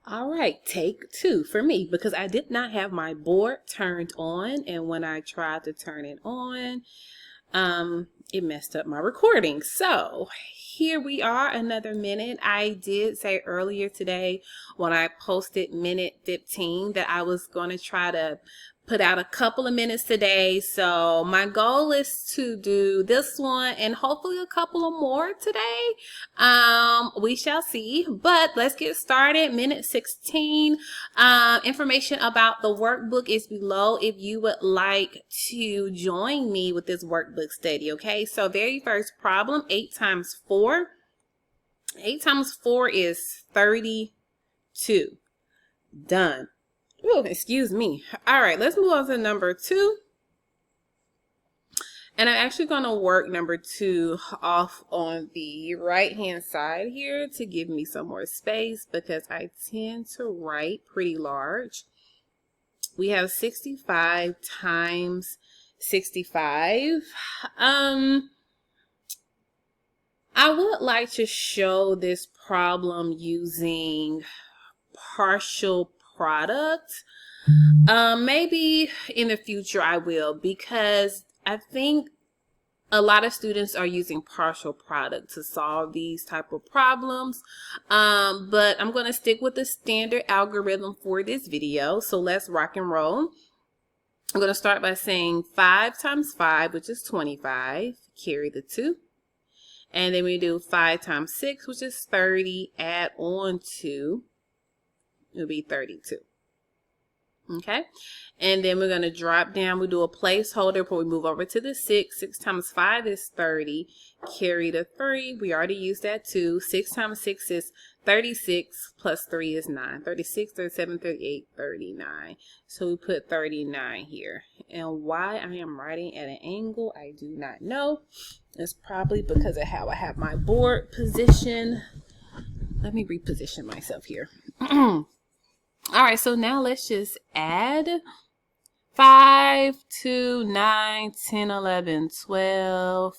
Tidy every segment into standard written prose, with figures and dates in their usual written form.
All right, take two for me because I did not have my board turned on, and when I tried to turn it on, it messed up my recording. So here we are, another minute. I did say earlier today when I posted minute 15 that I was going to try to put out a couple of minutes today. So my goal is to do this one and hopefully a couple of more today. We shall see, but let's get started. Minute 16. Information about the workbook is below if you would like to join me with this workbook study. Okay, so very first problem, 8 times 4. 8 times 4 is 32. Done. Oh, excuse me. All right, let's move on to number 2. And I'm actually going to work number 2 off on the right hand side here to give me some more space because I tend to write pretty large. We have 65 times 65. I would like to show this problem using partial product. Maybe in the future I will, because I think a lot of students are using partial product to solve these type of problems. But I'm going to stick with the standard algorithm for this video. So let's rock and roll. I'm going to start by saying 5 times 5, which is 25, carry the 2. And then we do 5 times 6, which is 30, add on 2. It'll be 32. Okay, and then we're going to drop down. We do a placeholder before we move over to the 6. 6 times 5 is 30. Carry the 3. We already used that too. 6 times 6 is 36 plus 3 is 9. 36, 37, 38, 39. So we put 39 here. And why I am writing at an angle, I do not know. It's probably because of how I have my board position. Let me reposition myself here. All right, so now let's just add 5, 2, 9, 10, 11, 12.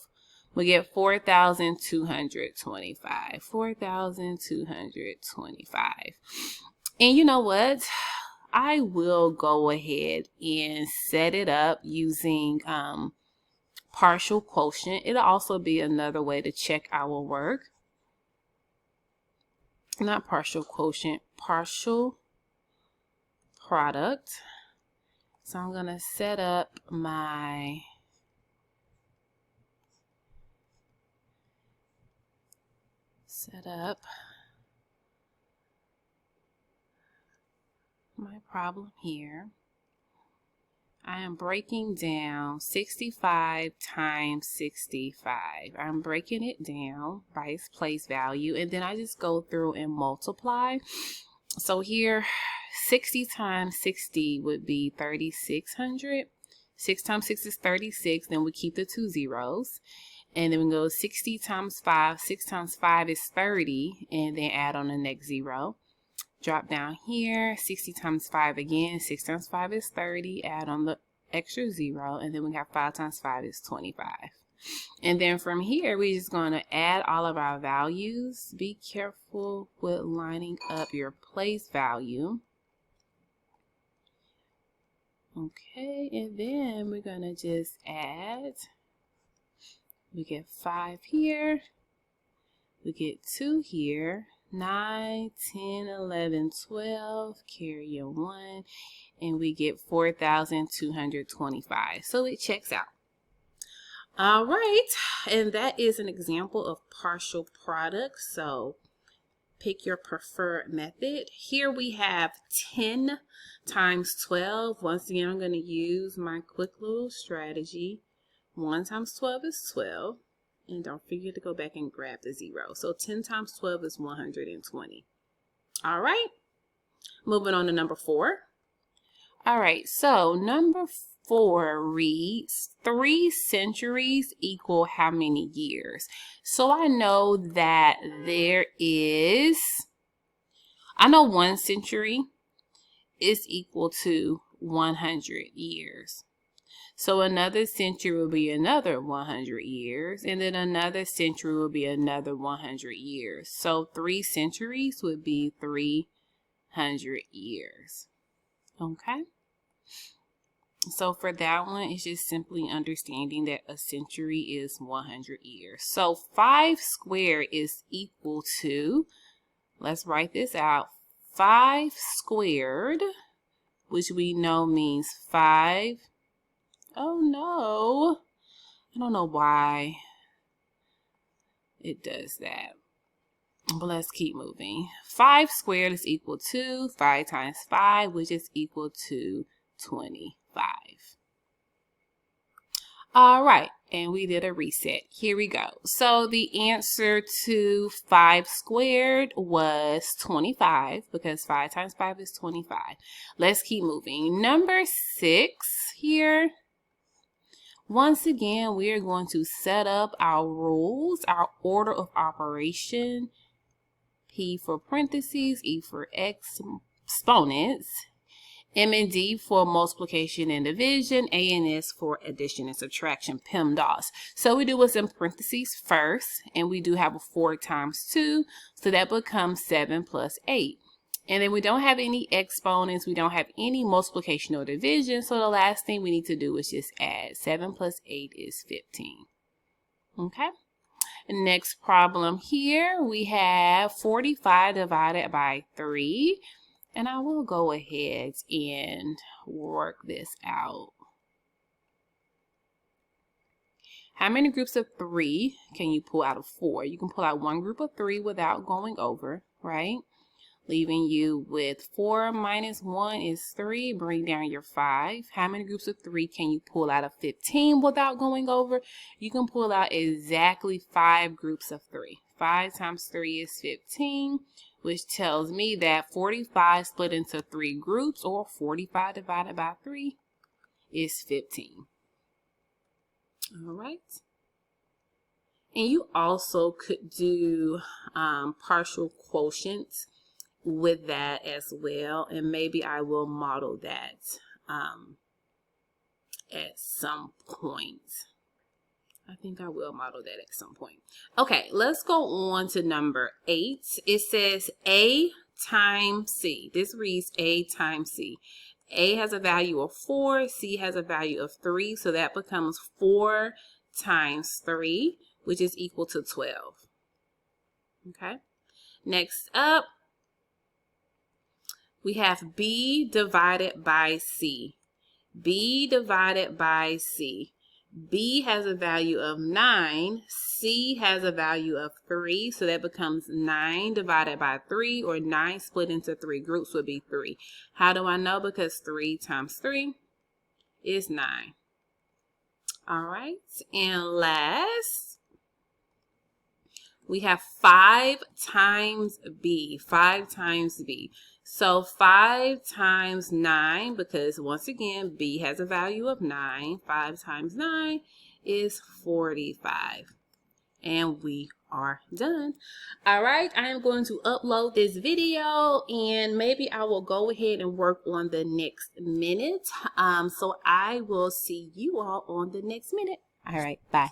We get 4,225. 4,225. And you know what? I will go ahead and set it up using partial quotient. It'll also be another way to check our work. Not partial quotient, partial product. So I'm going to set up my problem here. I am breaking down 65 times 65. I'm breaking it down by its place value, and then I just go through and multiply. So here, 60 times 60 would be 3,600. 6 times 6 is 36. Then we keep the 2 zeros. And then we go 60 times 5. 6 times 5 is 30. And then add on the next 0. Drop down here. 60 times 5 again. 6 times 5 is 30. Add on the extra 0. And then we have 5 times 5 is 25. And then from here, we're just going to add all of our values. Be careful with lining up your place value. Okay, and then we're going to just add. We get 5 here. We get 2 here. 9, 10, 11, 12. Carry a 1. And we get 4,225. So it checks out. All right, and that is an example of partial product. So pick your preferred method. Here we have 10 times 12. Once again, I'm going to use my quick little strategy. 1 times 12 is 12. And don't forget to go back and grab the 0. So 10 times 12 is 120. All right, moving on to number 4. All right, so number 4 reads 3 centuries equal how many years? So I know that I know 1 century is equal to 100 years. So another century will be another 100 years, and then another century will be another 100 years. So 3 centuries would be 3 100 years. Okay. So for that one, it's just simply understanding that a century is 100 years. So 5 squared is equal to, let's write this out, 5 squared, which we know means 5. Oh no, I don't know why it does that, but let's keep moving. 5 squared is equal to 5 times 5, which is equal to 25. All right, and we did a reset. Here we go. So the answer to 5 squared was 25, because 5 times 5 is 25. Let's keep moving. Number 6 here. Once again, we are going to set up our rules, our order of operation. P for parentheses, E for exponents, M and D for multiplication and division, A and S for addition and subtraction, PEMDAS. So we do what's in parentheses first, and we do have a 4 times 2, so that becomes 7 plus 8. And then we don't have any exponents, we don't have any multiplication or division, so the last thing we need to do is just add. 7 plus 8 is 15. Okay? Next problem here, we have 45 divided by 3. And I will go ahead and work this out. How many groups of 3 can you pull out of 4? You can pull out one group of 3 without going over, right? Leaving you with 4 minus 1 is 3. Bring down your 5. How many groups of 3 can you pull out of 15 without going over? You can pull out exactly 5 groups of 3. 5 times 3 is 15, which tells me that 45 split into 3 groups, or 45 divided by 3, is 15. All right. And you also could do partial quotients with that as well, and maybe I will model that at some point. I think I will model that at some point. Okay, let's go on to number 8. It says A times C. This reads A times C. A has a value of 4, C has a value of 3, so that becomes 4 times 3, which is equal to 12. Okay, next up, we have B divided by C. B divided by C. B has a value of 9. C has a value of 3. So that becomes 9 divided by 3, or 9 split into 3 groups would be 3. How do I know? Because 3 times 3 is 9. All right. And last, we have 5 times B. 5 times B. So 5 times 9, because once again, B has a value of 9. 5 times 9 is 45. And we are done. All right, I am going to upload this video, and maybe I will go ahead and work on the next minute. So I will see you all on the next minute. All right, bye.